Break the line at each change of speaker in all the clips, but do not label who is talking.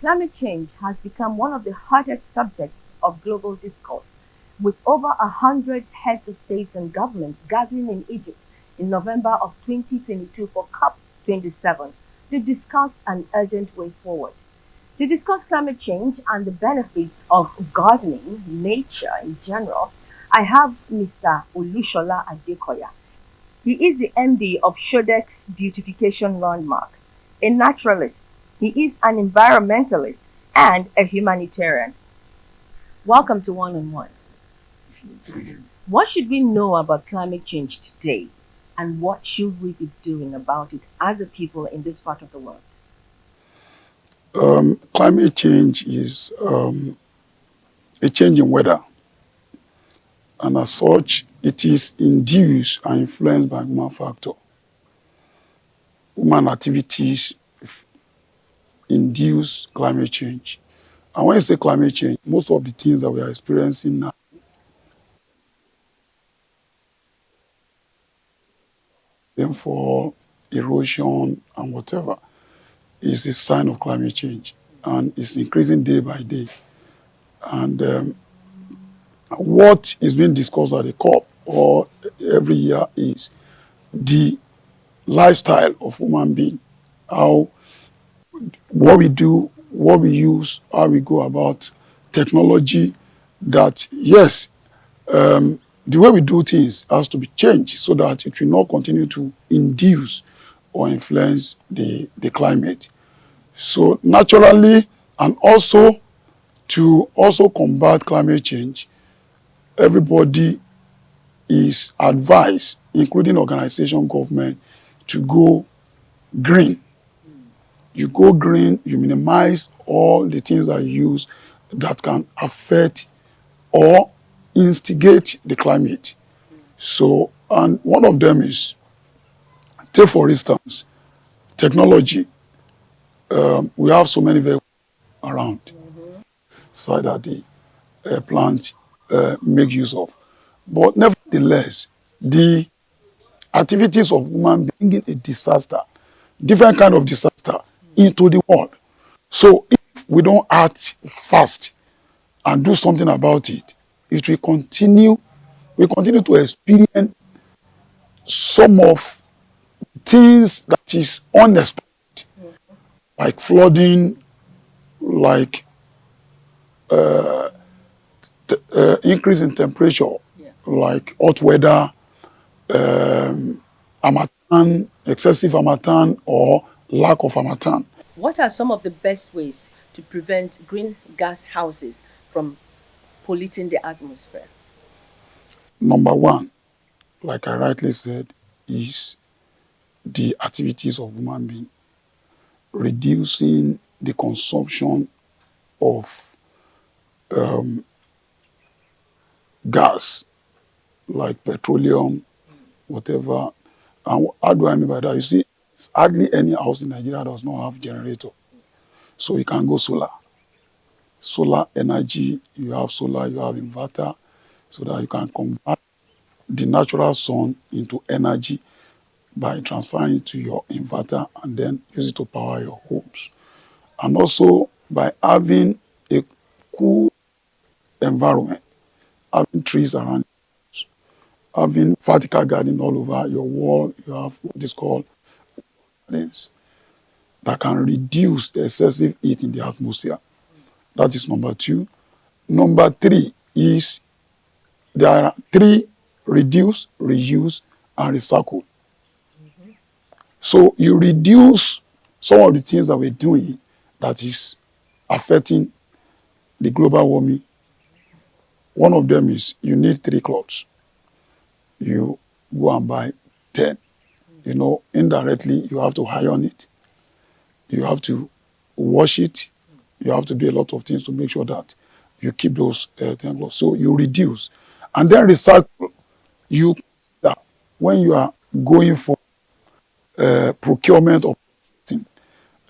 Climate change has become one of the hottest subjects of global discourse, with over 100 heads of states and governments gathering in Egypt in November of 2022 for COP27 to discuss an urgent way forward. To discuss climate change and the benefits of gardening, nature in general, I have Mr. Olushola Adekoya. He is the MD of Shodex Beautification Landmark, a naturalist. He is an environmentalist and a humanitarian. Welcome to One on One. What should we know about climate change today, and what should we be doing about it as a people in this part of the world?
Climate change is a change in weather, and as such, it is induced and influenced by human factor. Human activities induce climate change. And when you say climate change, most of the things that we are experiencing now, rainfall, erosion, and whatever, is a sign of climate change. And it's increasing day by day. And what is being discussed at the COP or every year is the lifestyle of human being, how what we do, what we use, how we go about technology. That yes, the way we do things has to be changed so that it will not continue to induce or influence the climate. So naturally, and also to also combat climate change, everybody is advised, including organization, government, to go green. You go green, you minimize all the things that you use that can affect or instigate the climate. So, and one of them is, take for instance, technology. We have so many vehicles around, so that the plants make use of. But nevertheless, the activities of human bringing a disaster, different kind of disaster, into the world. So if we don't act fast and do something about it, it will continue. We continue to experience some of things that is unexpected, like flooding, like increase in temperature, like hot weather, harmattan, excessive harmattan, or lack of harmattan.
What are some of the best ways to prevent green gas houses from polluting the atmosphere?
Number one, like I rightly said, is the activities of human being, reducing the consumption of gas, like petroleum, whatever. And how do I mean by that? You see, it's hardly any house in Nigeria does not have generator. So you can go solar. Solar energy, you have solar, you have inverter, so that you can convert the natural sun into energy by transferring it to your inverter and then use it to power your homes. And also by having a cool environment, having trees around, having vertical garden all over your wall, you have what is called gardens that can reduce the excessive heat in the atmosphere. That is number two. Number three is there are three: reduce, reuse, and recycle. So you reduce some of the things that we're doing that is affecting the global warming. One of them is you need 3 clothes. You go and buy 10. You know, indirectly, you have to iron it. You have to wash it. You have to do a lot of things to make sure that you keep those 10 clothes. So you reduce. And then recycle. You that when you are going for procurement of thing,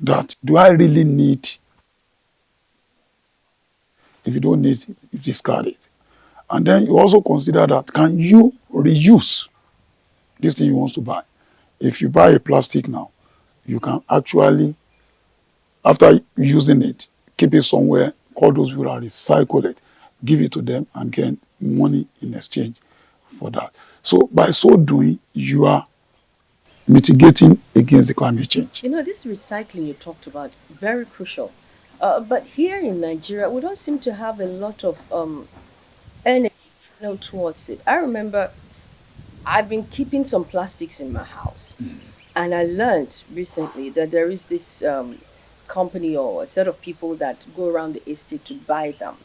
that do I really need? If you don't need it, you discard it. And then you also consider that can you reuse this thing you want to buy? If you buy a plastic now, you can actually, after using it, keep it somewhere, call those people that recycle it, give it to them, and get money in exchange for that. So by so doing, you are mitigating against the climate change.
You know, this recycling you talked about, very crucial. But here in Nigeria, we don't seem to have a lot of energy, towards it. I remember I've been keeping some plastics in my house, and I learned recently that there is this company or a set of people that go around the estate to buy them.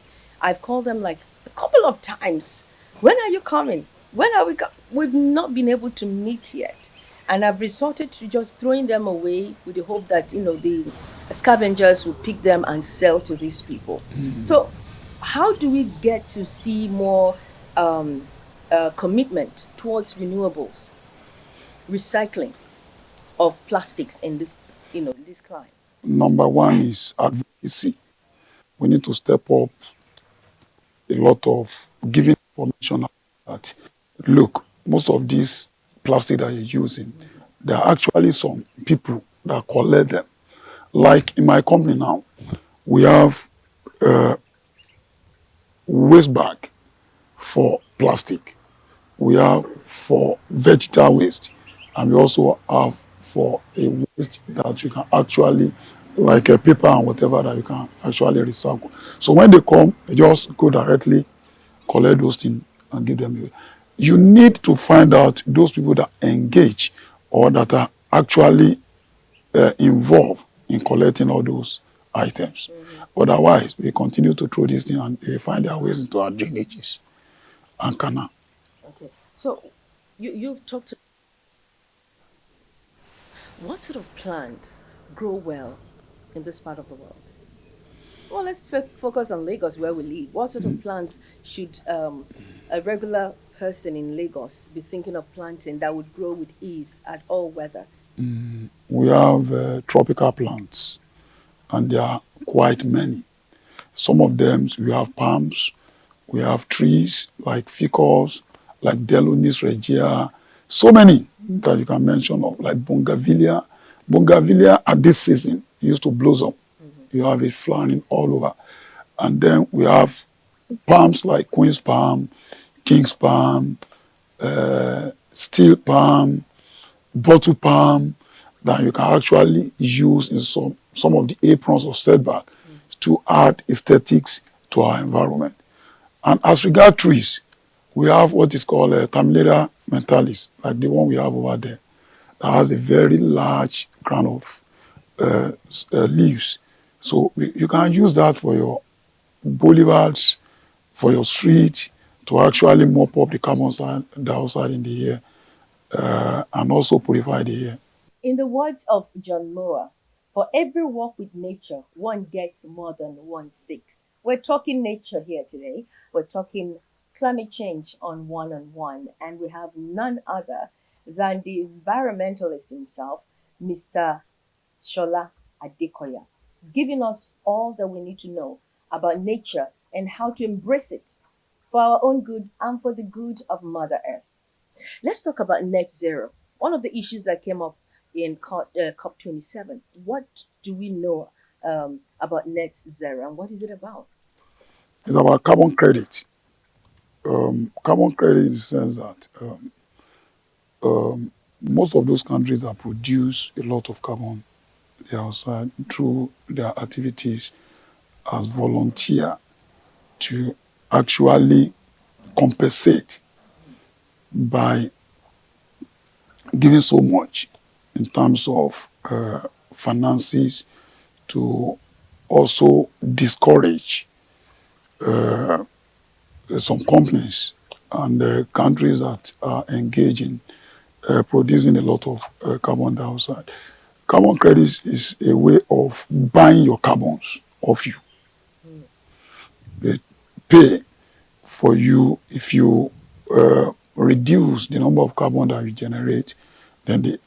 I've called them like a couple of times. When are you coming? When are we? We've not been able to meet yet, and I've resorted to just throwing them away with the hope that the scavengers will pick them and sell to these people. So, how do we get to see more commitment towards renewables, recycling of plastics in this, in this climate?
Number one is advocacy. We need to step up a lot of giving information that, look, most of these plastic that you're using, there are actually some people that collect them. Like in my company now, we have waste bag for plastic. We have for vegetable waste, and we also have for a waste that you can actually, like a paper and whatever, that you can actually recycle. So when they come, they just go directly, collect those things and give them away. You need to find out those people that engage or that are actually involved in collecting all those items. Otherwise, we continue to throw these things and they find their ways into our drainages and canal.
Okay. So you've talked. What sort of plants grow well in this part of the world? Well, let's focus on Lagos where we live. What sort of plants should a regular person in Lagos be thinking of planting that would grow with ease at all weather?
We have tropical plants, and there are quite many. Some of them, we have palms, we have trees like ficus, like Delonis regia, so many that you can mention of, like Bougainvillea. Bougainvillea at this season used to blossom. You have it flowering all over. And then we have palms like Queen's palm, King's palm, steel palm, bottle palm, that you can actually use in some of the aprons or setback to add aesthetics to our environment. And as regard trees, we have what is called a Terminalia mentalis, like the one we have over there, that has a very large crown of leaves. So you can use that for your boulevards, for your street, to actually mop up the carbon dioxide in the air and also purify the air.
In the words of John Moore, for every walk with nature, one gets more than one seeks. We're talking nature here today. We're talking climate change on one, and we have none other than the environmentalist himself, Mr. Shola Adekoya, giving us all that we need to know about nature and how to embrace it for our own good and for the good of Mother Earth. Let's talk about net zero. One of the issues that came up in COP27. What do we know about net zero and what is it about?
It's about carbon credit. Carbon credit in the sense that most of those countries that produce a lot of carbon dioxide through their activities as volunteer to actually compensate by giving so much in terms of finances to also discourage some companies and countries that are engaged in producing a lot of carbon dioxide. Carbon credits is a way of buying your carbons off you. They pay for you if you reduce the number of carbon that you generate, then they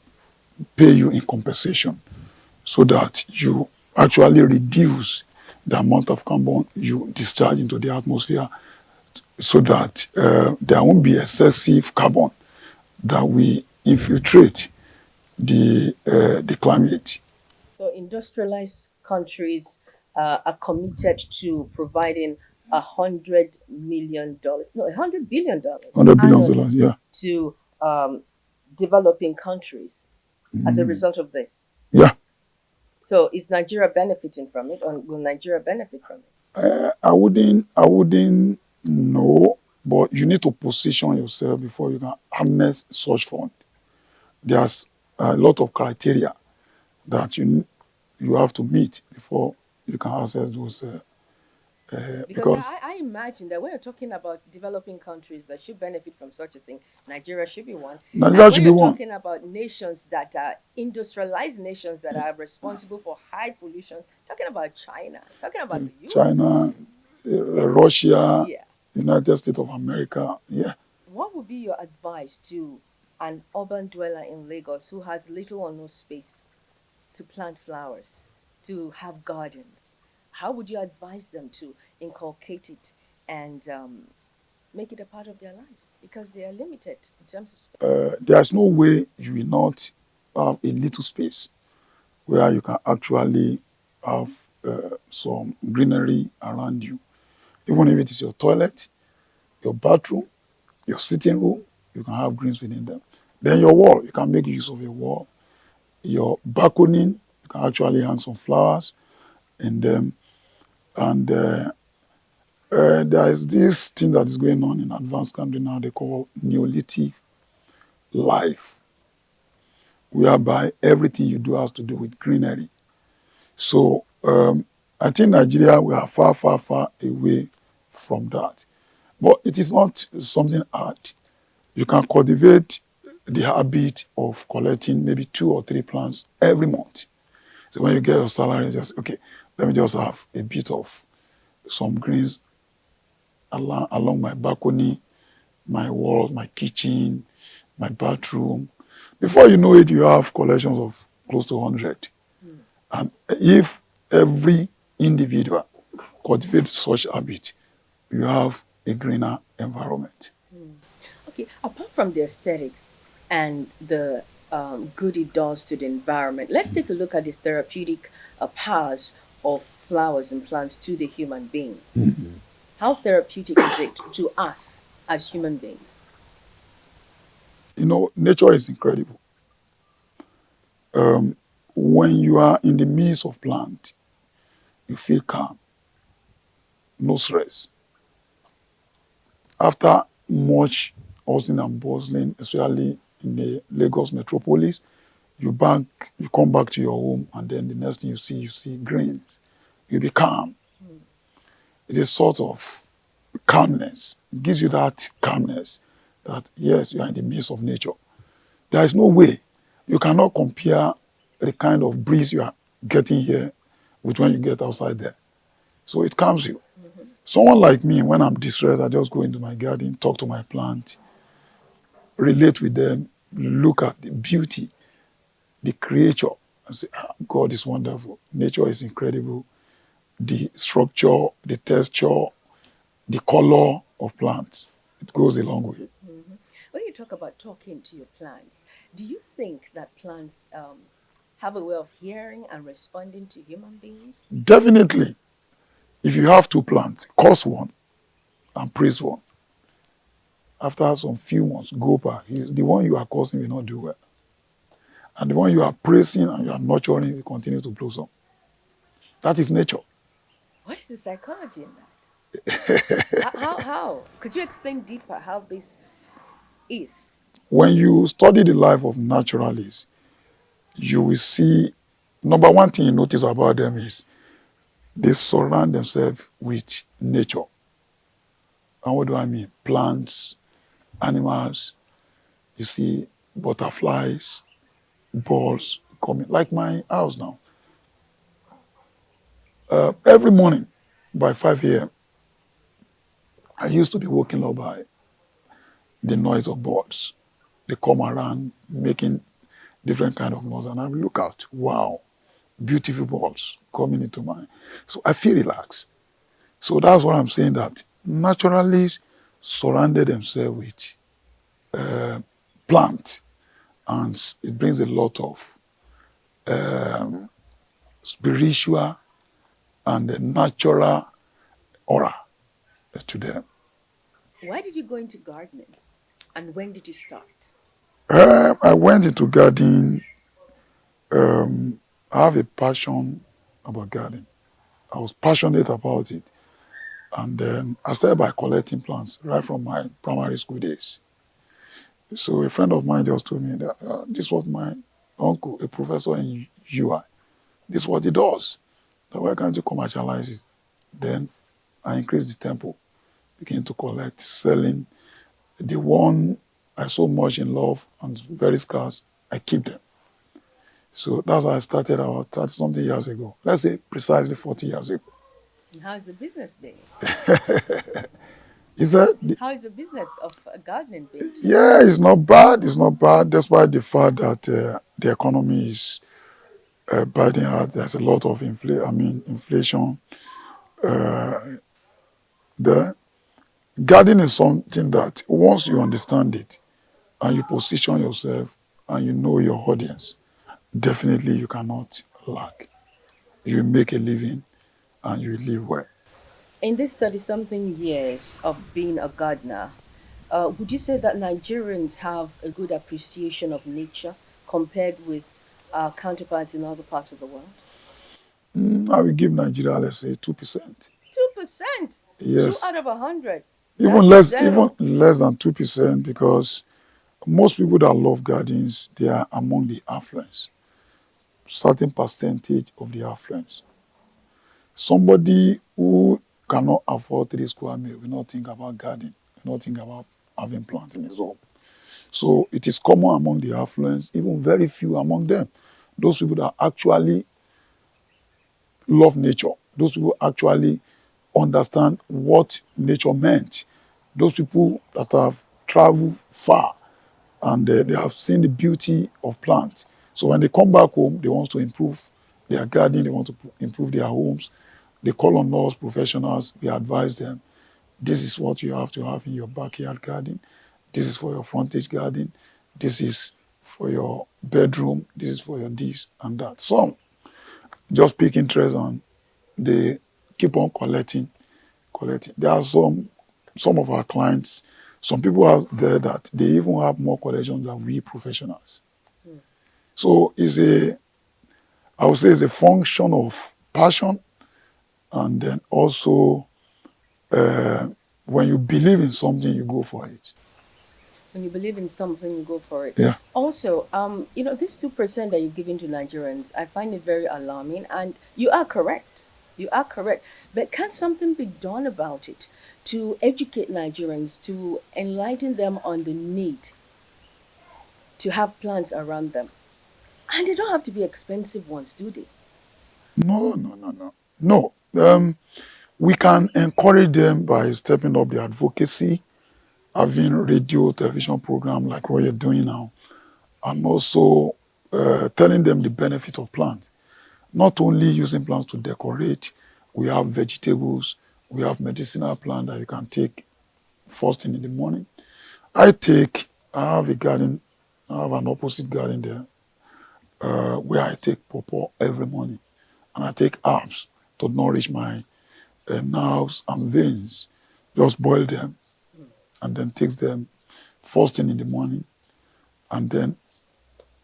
pay you in compensation so that you actually reduce the amount of carbon you discharge into the atmosphere so that there won't be excessive carbon that will infiltrate the climate.
So industrialized countries are committed to providing $100 million, no, $100 billion
100 billion
annually
dollars. Yeah.
to developing countries as a
Mm.
result of this.
Yeah.
So is Nigeria benefiting from it, or will Nigeria benefit from it?
I wouldn't know, but you need to position yourself before you can harness such fund. There's a lot of criteria that you have to meet before you can access those.
Because
Because
I imagine that when you're talking about developing countries that should benefit from such a thing, Nigeria should be one.
Nigeria
And when
should be
you're
one.
talking about nations that are industrialized nations that are responsible for high pollution, talking about China, talking about the US.
China, Russia,
Yeah.
United States of America. Yeah.
What would be your advice to an urban dweller in Lagos who has little or no space to plant flowers, to have gardens? How would you advise them to inculcate it and make it a part of their lives? Because they are limited in terms of space.
There's no way you will not have a little space where you can actually have some greenery around you. Even if it is your toilet, your bathroom, your sitting room, you can have greens within them. Then your wall, you can make use of your wall. Your balcony, you can actually hang some flowers in them. And there is this thing that is going on in advanced country now they call Neolithic life, whereby everything you do has to do with greenery. So I think Nigeria, we are far, far, far away from that. But it is not something hard. You can cultivate the habit of collecting maybe 2 or 3 plants every month. So when you get your salary, just, okay, let me just have a bit of some greens along my balcony, my walls, my kitchen, my bathroom. Before you know it, you have collections of close to 100.
Hmm.
And if every individual cultivates such habit, you have a greener environment.
Hmm. Okay, apart from the aesthetics and the good it does to the environment, let's take a look at the therapeutic powers of flowers and plants to the human being.
Mhm.
How therapeutic is it to us as human beings?
You know, nature is incredible. Um, when you are in the midst of plant, you feel calm, no stress. After much hustling and bustling, especially in the Lagos metropolis, you come back to your home, and then the next thing you see green. You be calm.
Hmm.
It is sort of calmness. It gives you that calmness that yes, you are in the midst of nature. There is no way you cannot compare the kind of breeze you are getting here with when you get outside there. So it calms you.
Mhm.
Someone like me, when I'm distressed, I just go into my garden, talk to my plant, relate with them, look at the beauty, the creature, and say, ah, God is wonderful. Nature is incredible. The structure, the texture, the color of plants, it goes a long way.
Mhm. When you talk about talking to your plants, do you think that plants have a way of hearing and responding to human beings?
Definitely, if you have 2 plants, curse one and praise one. After some few months, go back. The one you are cursing will not do well. And the one you are praising and you are nurturing will continue to blossom. That is nature.
What is the psychology in that? How? Could you explain deeper how this is?
When you study the life of naturalists, you will see, number one thing you notice about them is they surround themselves with nature. And what do I mean? Plants, animals, you see butterflies, birds coming. Like my house now. Every morning by 5 a.m., I used to be woken up by the noise of birds. They come around making different kind of noise, and I look out. Wow, beautiful birds coming into my. So I feel relaxed. So that's what I'm saying. That naturalists surrounded themselves with plants, and it brings a lot of spiritual and the natural aura to them.
Why did you go into gardening? And when did you start?
I went into gardening. I have a passion about gardening. I was passionate about it. And then I started by collecting plants right from my primary school days. So a friend of mine just told me that this was my uncle, a professor in UI. This is what he does. That why can't you commercialize it? Then I increased the tempo, began to collect, selling. The one I so much in love and very scarce, I keep them. So that's how I started about 30 something years ago. Let's say precisely 40 years ago.
And how's the business been?
Is that
How is the business of gardening been to you?
yeah, it's not bad. It's not bad, despite the fact that the economy is biting out. There's a lot of inflation. The gardening is something that once you understand it and you position yourself and you know your audience, definitely you cannot lack. You make a living and you live well.
In this 30 something years of being a gardener, would you say that Nigerians have a good appreciation of nature compared with our counterparts in other parts of the world?
I will give Nigeria, let's say, 2%.
2%, two
Yes,
out of 100.
even
That is
less, even
zero.
less than 2%, because most people that love gardens, they are among the affluents, certain percentage of the affluents. Somebody who cannot afford 3 square meter will not think about gardening, will not think about having plants in his home. So it is common among the affluents, even very few among them. Those people that actually love nature, those people actually understand what nature meant, those people that have traveled far and they have seen the beauty of plants. So when they come back home, they want to improve their garden, they want to improve their homes. They call on us professionals, we advise them, this is what you have to have in your backyard garden. This is for your frontage garden. This is for your bedroom. This is for your this and that. Some just pick interest and they keep on collecting. There are some of our clients, some people out there that they even have more collections than we professionals.
Mm.
So I would say it's a function of passion, and then also uh, when you believe in something, you go for it.
When you believe in something, you go for it.
Yeah.
Also, this 2% that you're giving to Nigerians, I find it very alarming. And you are correct. You are correct. But can something be done about it to educate Nigerians, to enlighten them on the need to have plants around them? And they don't have to be expensive ones, do they?
No, no, no, no. No. We can encourage them by stepping up the advocacy, having radio, television program like what you're doing now, and also telling them the benefit of plants. Not only using plants to decorate, we have vegetables, we have medicinal plants that you can take first thing in the morning. I have a garden, I have an opposite garden there, where I take pawpaw every morning, and I take herbs to nourish my nerves and veins. Just boil them and then take them first thing in the morning and then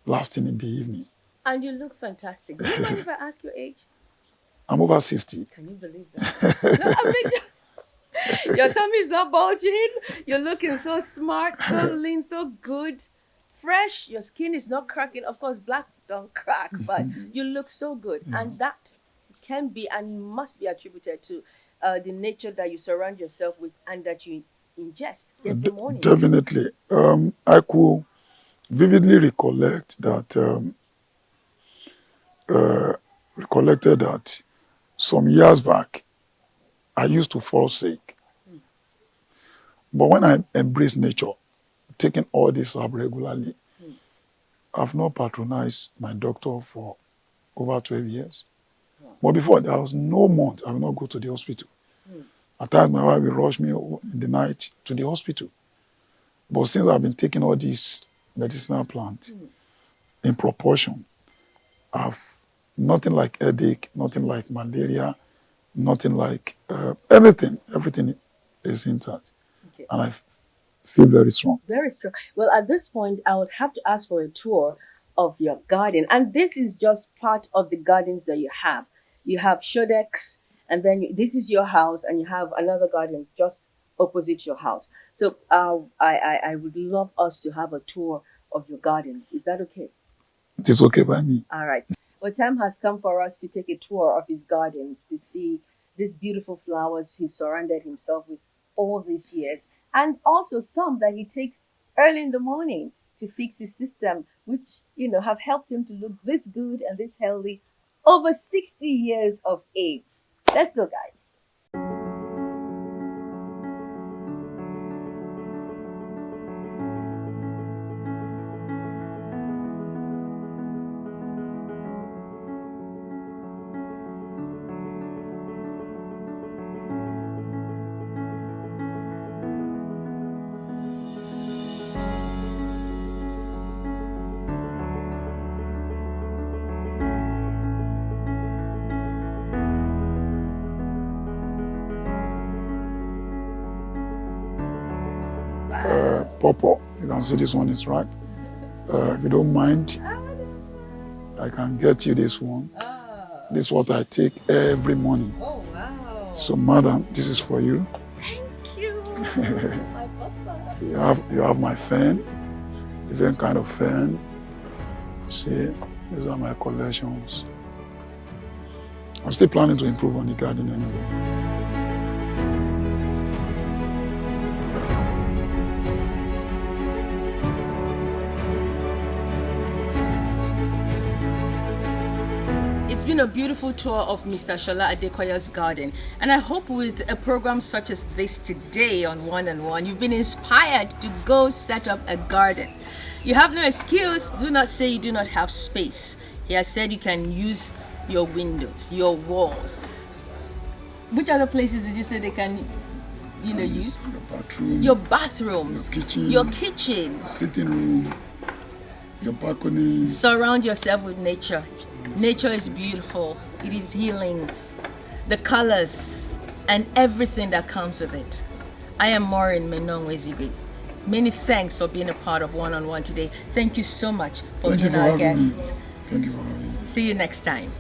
last thing in the evening.
And you look fantastic. Do you mind if I ask your age?
I'm over 60.
Can you believe that? No, I mean, your tummy is not bulging. You're looking so smart, so lean, so good, fresh. Your skin is not cracking. Of course, black don't crack, but you look so good.
Yeah.
And that can be and must be attributed to the nature that you surround yourself with and that you ingest every morning.
Definitely. I could vividly recollect that uh, recollected that some years back I used to fall sick,
Mm.
but when I embraced nature, taking all this up regularly,
Mm.
I've not patronized my doctor for over 12 years.
Wow.
But before, there was no month I will not go to the hospital.
Mm.
At times, my wife will rush me in the night to the hospital. But since I've been taking all these medicinal plants
Mm.
in proportion, I've nothing like headache, nothing like malaria, nothing like everything is intact,
Okay.
and I feel very strong.
Very strong. Well, at this point, I would have to ask for a tour of your garden. And this is just part of the gardens that you have. You have Shodex, and then this is your house, and you have another garden just opposite your house. So I would love us to have a tour of your gardens. Is that okay?
It is okay by me.
All right. Well, time has come for us to take a tour of his gardens to see these beautiful flowers he surrounded himself with all these years, and also some that he takes early in the morning to fix his system, which have helped him to look this good and this healthy over 60 years of age. Let's go, guys.
Pawpaw, you can see this one is ripe. If you don't mind, I can get you this one. This is what I take every morning.
Oh, wow.
So, madam, this is for you.
Thank you. My papa.
You have my fan, different kind of fan. See, these are my collections. I'm still planning to improve on the garden anyway.
It's been a beautiful tour of Mr. Shola Adekoya's garden, and I hope with a program such as this today on One and One, you've been inspired to go set up a garden. You have no excuse. Do not say you do not have space. He has said you can use your windows, your walls. Which other places did you say they can, use?
Your bathroom.
Your bathrooms.
Your kitchen.
Your kitchen.
Your sitting room. Your balcony.
Surround yourself with nature. Nature is beautiful. It is healing. The colors and everything that comes with it. I am Maureen Menongwezigwe. Many thanks for being a part of One on One today. Thank you so much for being our guest.
Thank you for having me.
See you next time.